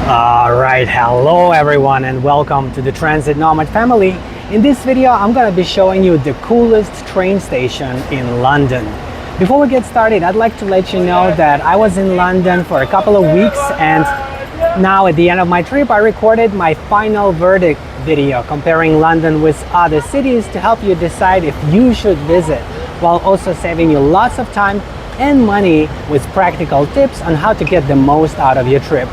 Alright, hello everyone and welcome to the Transit Nomad family. In this video I'm going to be showing you the coolest train station in London. Before we get started, I'd like to let you know that I was in London for a couple of weeks, and now at the end of my trip I recorded my final verdict video comparing London with other cities to help you decide if you should visit, while also saving you lots of time and money with practical tips on how to get the most out of your trip.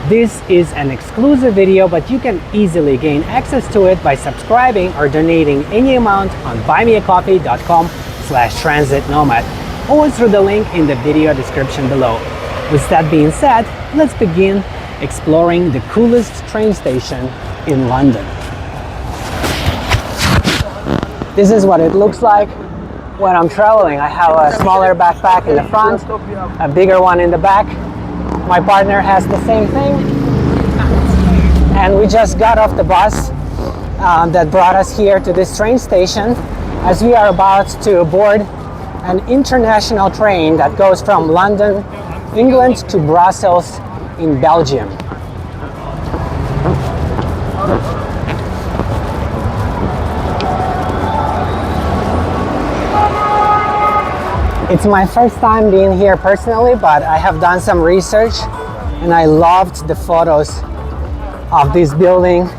This is an exclusive video, but you can easily gain access to it by subscribing or donating any amount on buymeacoffee.com/transitnomad or through the link in the video description below. With that being said, let's begin exploring the coolest train station in London. This is what it looks like when I'm traveling. I have a smaller backpack in the front, a bigger one in the back. My partner has the same thing, and we just got off the bus that brought us here to this train station, as we are about to board an international train that goes from London, England to Brussels in Belgium. It's my first time being here personally, but I have done some research and I loved the photos of this building.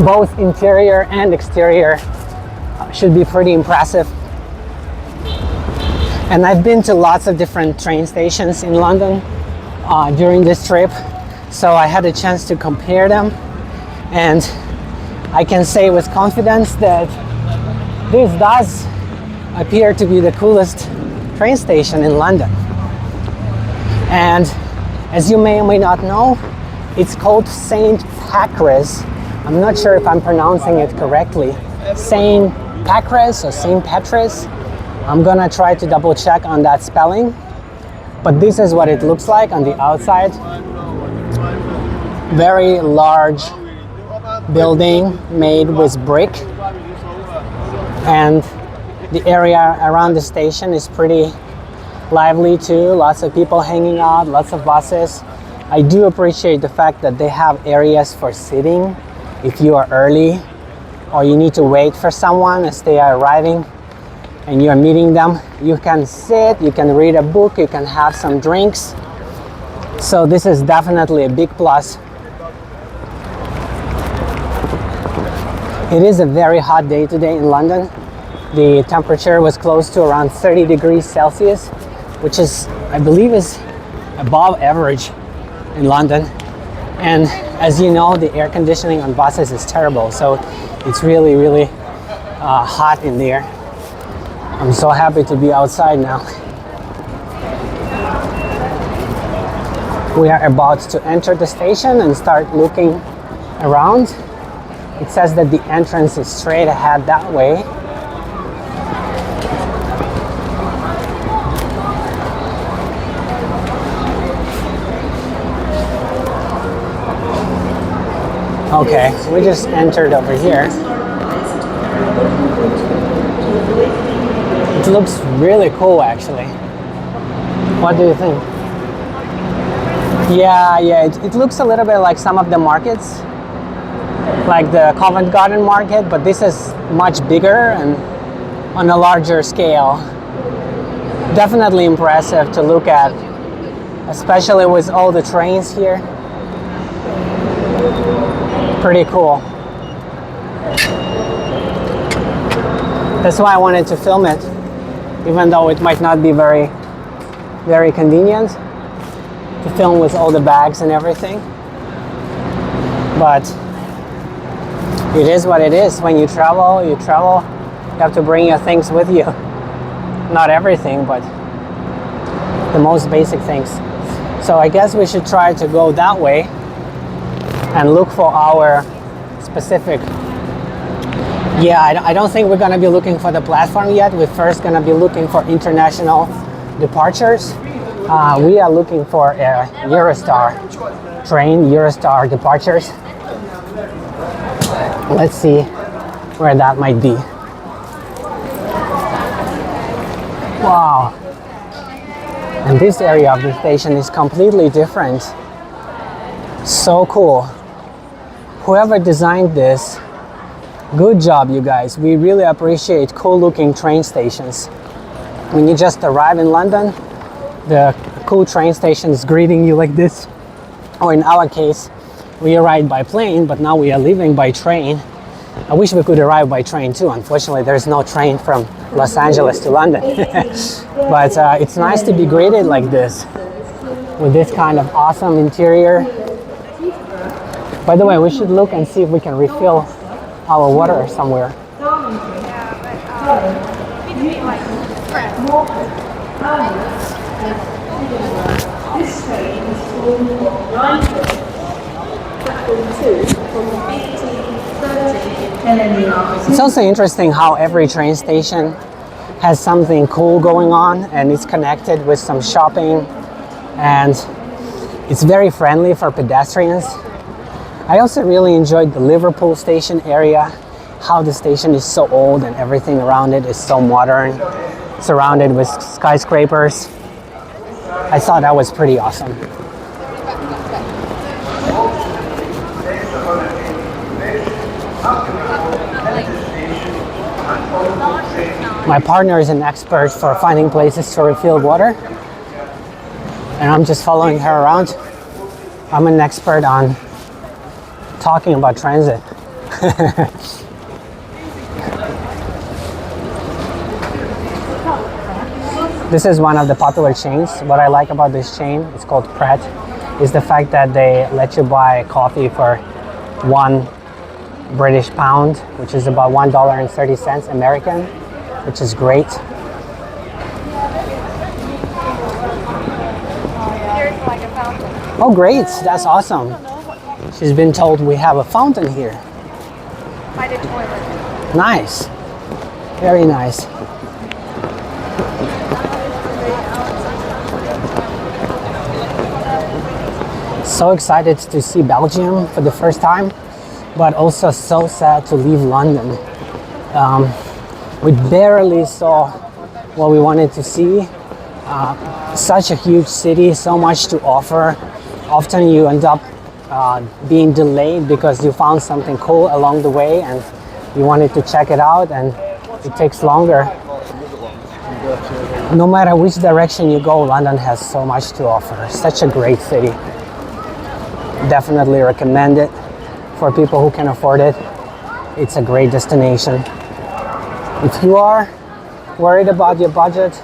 Both interior and exterior should be pretty impressive. And I've been to lots of different train stations in London during this trip, so I had a chance to compare them, and I can say with confidence that this does appear to be the coolest train station in London. And as you may or may not know, it's called St Pancras. I'm not sure if I'm pronouncing it correctly. St Pancras or St Pancras. I'm gonna try to double check on that spelling. But this is what it looks like on the outside. Very large building made with brick, and the area around the station is pretty lively too. Lots of people hanging out, lots of buses. I do appreciate the fact that they have areas for sitting if you are early or you need to wait for someone as they are arriving and you're meeting them. You can sit, you can read a book, you can have some drinks. So this is definitely a big plus. It is a very hot day today in London. The temperature was close to around 30 degrees Celsius, which is, I believe, is above average in London. And as you know, the air conditioning on buses is terrible, so it's really, really hot in there. I'm so happy to be outside now. We are about to enter the station and start looking around. It says that the entrance is straight ahead that way. Okay, we just entered over here. It looks really cool actually. What do you think? Yeah, it looks a little bit like some of the markets, like the Covent Garden market, but this is much bigger and on a larger scale. Definitely impressive to look at, especially with all the trains here. Pretty cool. That's why I wanted to film it, even though it might not be very convenient to film with all the bags and everything. But it is what it is. When you travel, you have to bring your things with you. Not everything, but the most basic things. So I guess we should try to go that way and look for our specific. Yeah, I don't think we're gonna be looking for the platform yet. We're first gonna be looking for international departures. We are looking for a Eurostar train, Eurostar departures. Let's see where that might be. Wow. And this area of the station is completely different. So cool. Whoever designed this, good job, you guys. We really appreciate cool looking train stations. When you just arrive in London, the cool train station is greeting you like this. Or in our case, we arrived by plane, but now we are leaving by train. I wish we could arrive by train too. Unfortunately, there's no train from Los Angeles to London. But it's nice to be greeted like this, with this kind of awesome interior. By the way, we should look and see if we can refill our water somewhere. This train is for 9 platform 2 from 18:30. It's also interesting how every train station has something cool going on and it's connected with some shopping, and it's very friendly for pedestrians. I also really enjoyed the Liverpool station area, how the station is so old and everything around it is so modern, surrounded with skyscrapers. I thought that was pretty awesome. My partner is an expert for finding places to refill water, and I'm just following her around. I'm an expert on talking about transit. This is one of the popular chains. What I like about this chain, it's called Pret, is the fact that they let you buy coffee for £1 British pound, which is about $1.30 American, which is great. Here's like a fountain. Oh great, that's awesome. She's been told we have a fountain here. By the toilet. Nice, very nice. So excited to see Belgium for the first time, but also so sad to leave London. We barely saw what we wanted to see. Such a huge city, so much to offer. Often you end up being delayed because you found something cool along the way and you wanted to check it out, and it takes longer. No matter which direction you go, London has so much to offer. Such a great city. Definitely recommend it for people who can afford it. It's a great destination. If you are worried about your budget,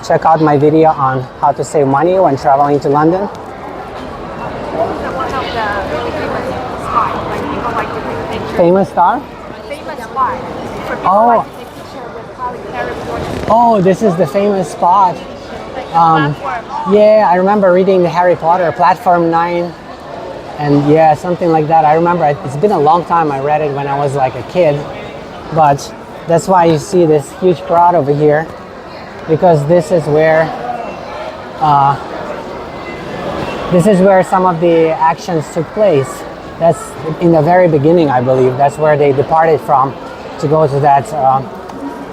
check out my video on how to save money when traveling to London. One of the really famous spots, like people like to take pictures. Famous star? Famous spot for people Oh. like to take pictures with Harry Potter. Oh, this is the famous spot. Like the platform. Yeah, I remember reading the Harry Potter, Platform 9. And yeah, something like that. I remember it's been a long time. I read it when I was like a kid, but that's why you see this huge crowd over here, because this is where some of the actions took place. That's in the very beginning, I believe. That's where they departed from to go to that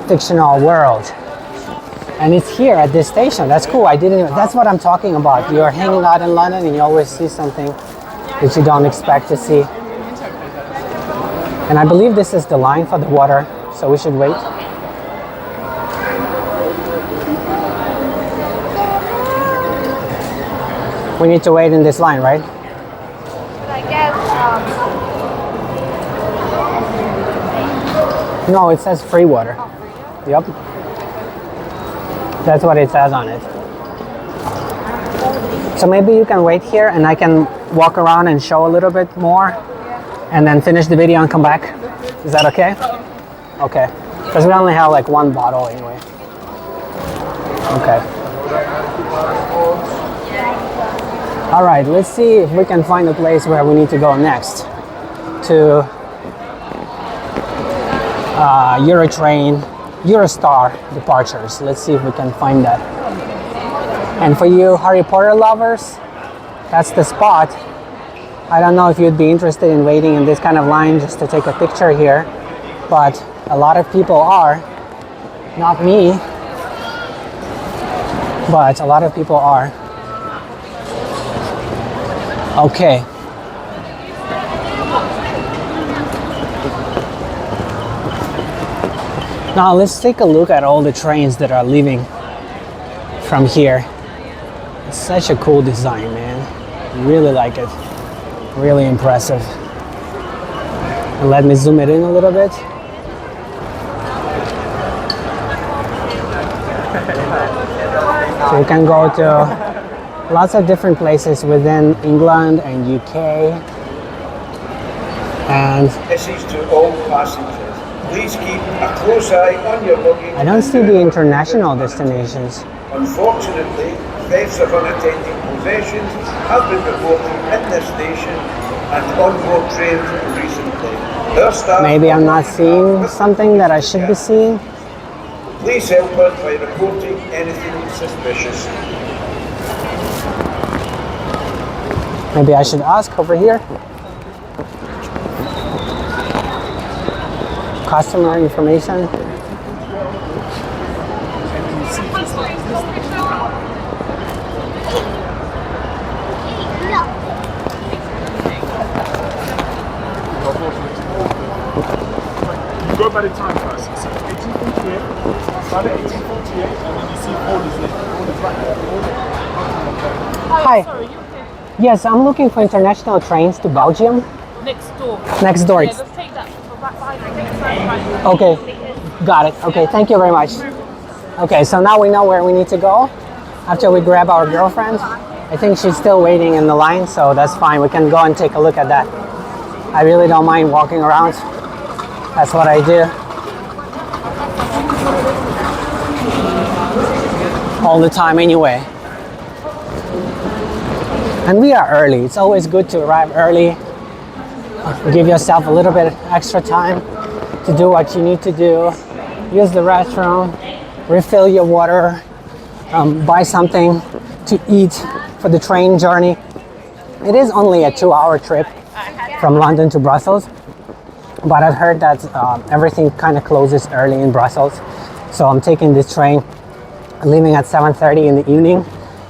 fictional world. And it's here at this station. That's cool. That's what I'm talking about. You're hanging out in London and you always see something that you don't expect to see. And I believe this is the line for the water, so we should wait. We need to wait in this line, right? But I guess No, it says free water. Yep. That's what it says on it. So maybe you can wait here and I can walk around and show a little bit more and then finish the video and come back. Is that okay? Okay. Because we only have like one bottle anyway. Okay. All right, let's see if we can find a place where we need to go next to Eurostar departures. Let's see if we can find that. And for you Harry Potter lovers, that's the spot. I don't know if you'd be interested in waiting in this kind of line just to take a picture here, but a lot of people are. Not me, but a lot of people are. Okay. Now let's take a look at all the trains that are leaving from here. It's such a cool design, man. Really like it. Really impressive. And let me zoom it in a little bit. So you can go to lots of different places within England and UK. And Message to all passengers. Please keep a close eye on your luggage. I don't see the international destinations. Unfortunately, thefts of unattended possessions have been reported in this station and on board trains recently. Our staff Maybe I'm not seeing something that I should be seeing. Please help us by reporting anything suspicious. Maybe I should ask over here. Customer information. You go by the time first. So 1848, start at 1848, and then you see all is there. All is right there. Hi. Sorry, you okay? Yes, I'm looking for international trains to Belgium. Next door. Next door. Yeah, let's take that from right behind. I think it's right. Okay, got it. Okay, thank you very much. Okay, so now we know where we need to go after we grab our girlfriend. I think she's still waiting in the line, so that's fine. We can go and take a look at that. I really don't mind walking around. That's what I do. All the time anyway. And we are early. It's always good to arrive early. Give yourself a little bit extra time to do what you need to do. Use the restroom, refill your water, buy something to eat for the train journey. It is only a 2-hour trip from London to Brussels, but I've heard that everything kind of closes early in Brussels. So I'm taking this train, leaving at 7:30 in the evening.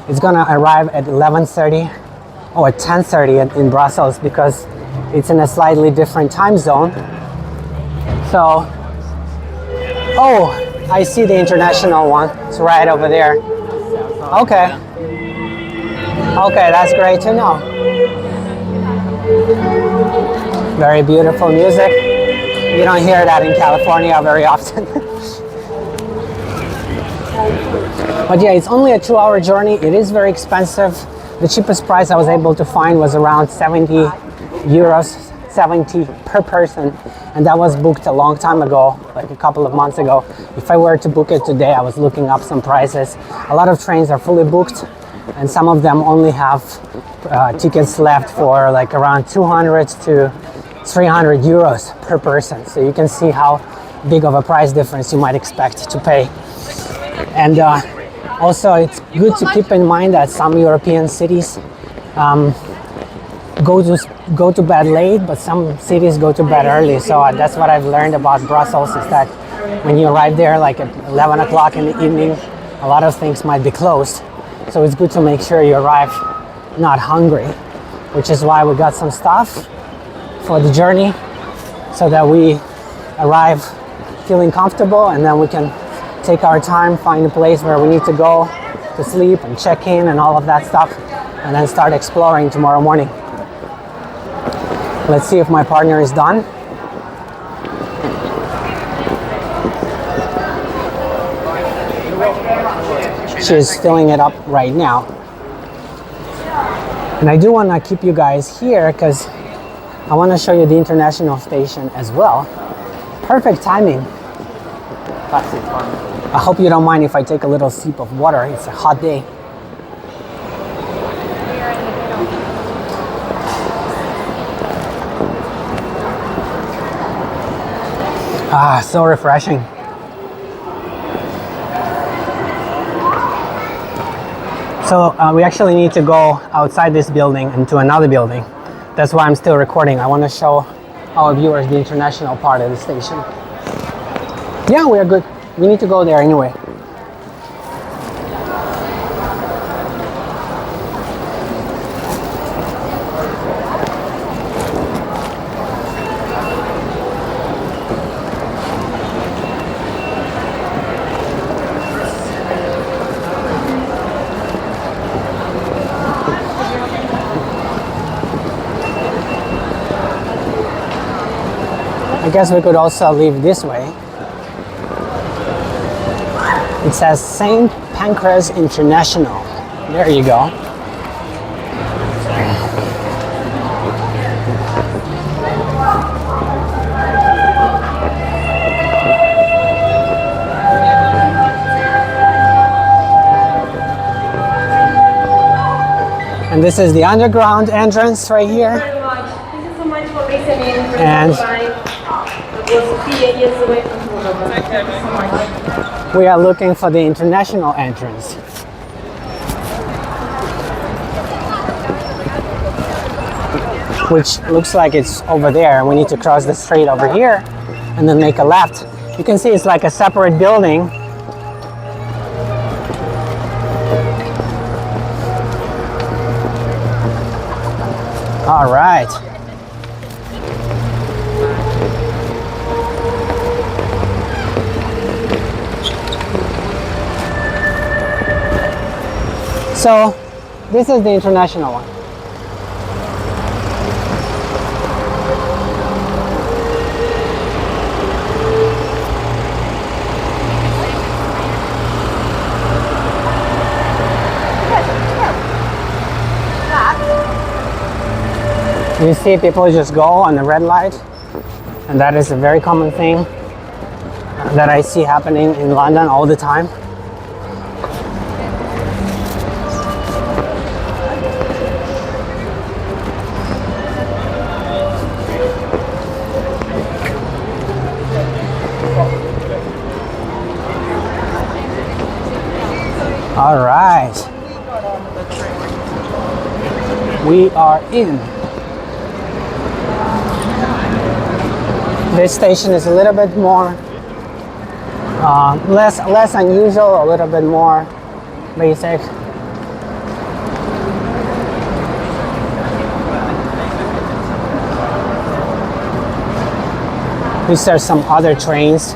It's gonna arrive at 11:30 or at 10:30 in Brussels because it's in a slightly different time zone. So, oh, I see the international one. It's right over there. Okay. Okay, that's great to know. Very beautiful music. You don't hear that in California very often. But yeah, it's only a 2-hour journey. It is very expensive. The cheapest price I was able to find was around 70 euros, 70 per person. And that was booked a long time ago, like a couple of months ago. If I were to book it today, I was looking up some prices. A lot of trains are fully booked, and some of them only have tickets left for like around 200 to 300 euros per person. So you can see how big of a price difference you might expect to pay. And also it's good to keep in mind that some European cities go to bed late, but some cities go to bed early. So that's what I've learned about Brussels, is that when you arrive there like at 11 o'clock in the evening, a lot of things might be closed. So it's good to make sure you arrive not hungry, which is why we got some stuff for the journey so that we arrive feeling comfortable, and then we can take our time, find a place where we need to go to sleep and check in and all of that stuff, and then start exploring tomorrow morning. Let's see if my partner is done. She's filling it up right now. And I do want to keep you guys here because I want to show you the international station as well. Perfect timing. I hope you don't mind if I take a little sip of water. It's a hot day. Ah, so refreshing. So we actually need to go outside this building into another building. That's why I'm still recording. I want to show our viewers the international part of the station. Yeah, we are good. We need to go there anyway. I guess we could also leave this way. It says St Pancras International. There you go. And this is the underground entrance right here. Thank you very much. Thank you so much for listening. And Years away from Moldova. Thank you so much. We are looking for the international entrance. Which looks like it's over there. We need to cross the street over here and then make a left. You can see it's like a separate building. All right. So this is the international one. You see people just go on the red light, and that is a very common thing that I see happening in London all the time. All right, we are in. This station is a little bit more, less unusual, a little bit more basic. These are some other trains.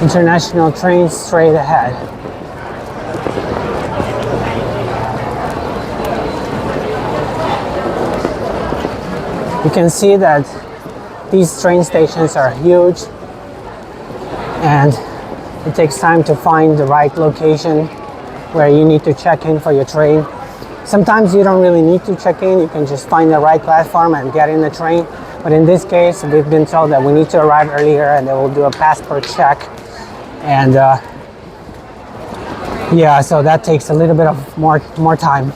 International train straight ahead. You can see that these train stations are huge and it takes time to find the right location where you need to check in for your train. Sometimes you don't really need to check in, you can just find the right platform and get in the train. But in this case, we've been told that we need to arrive earlier and they will do a passport check. And yeah, so that takes a little bit of more time.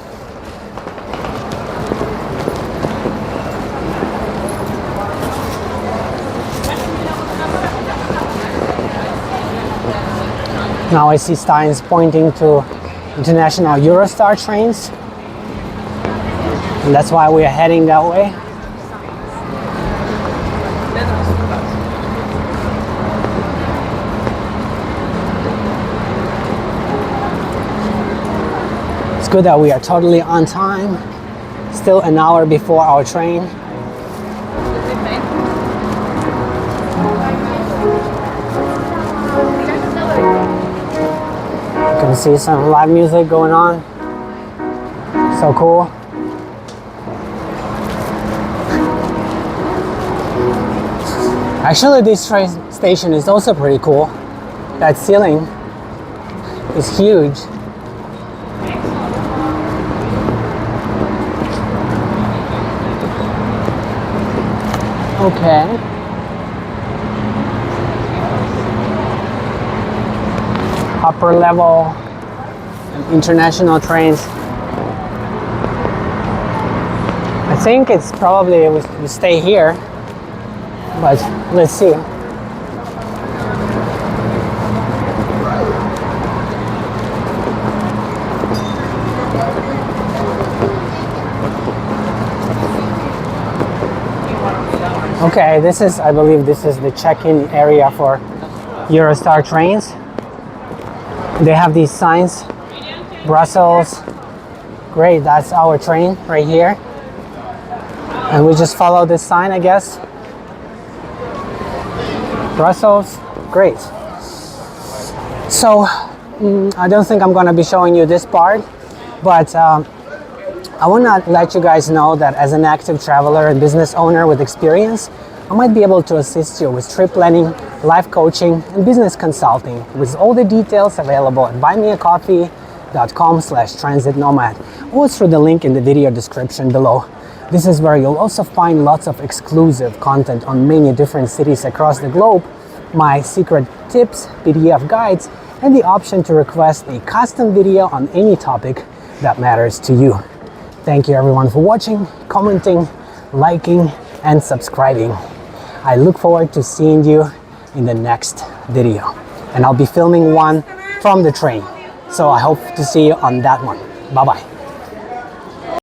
Now I see signs pointing to international Eurostar trains. And that's why we are heading that way. It's good that we are totally on time. Still an hour before our train. You can see some live music going on. So cool. Actually, this train station is also pretty cool. That ceiling is huge. Okay. Upper level international trains. I think it's probably we stay here, but let's see. Okay, I believe this is the check-in area for Eurostar trains. They have these signs, Brussels. Great, that's our train right here. And we just follow this sign, I guess. Brussels, great. So, I don't think I'm gonna be showing you this part, but I want to let you guys know that as an active traveler and business owner with experience, I might be able to assist you with trip planning, life coaching, and business consulting, with all the details available at buymeacoffee.com/transitnomad or through the link in the video description below. This is where you'll also find lots of exclusive content on many different cities across the globe, my secret tips, PDF guides, and the option to request a custom video on any topic that matters to you. Thank you everyone for watching, commenting, liking, and subscribing. I look forward to seeing you in the next video. And I'll be filming one from the train. So I hope to see you on that one. Bye-bye.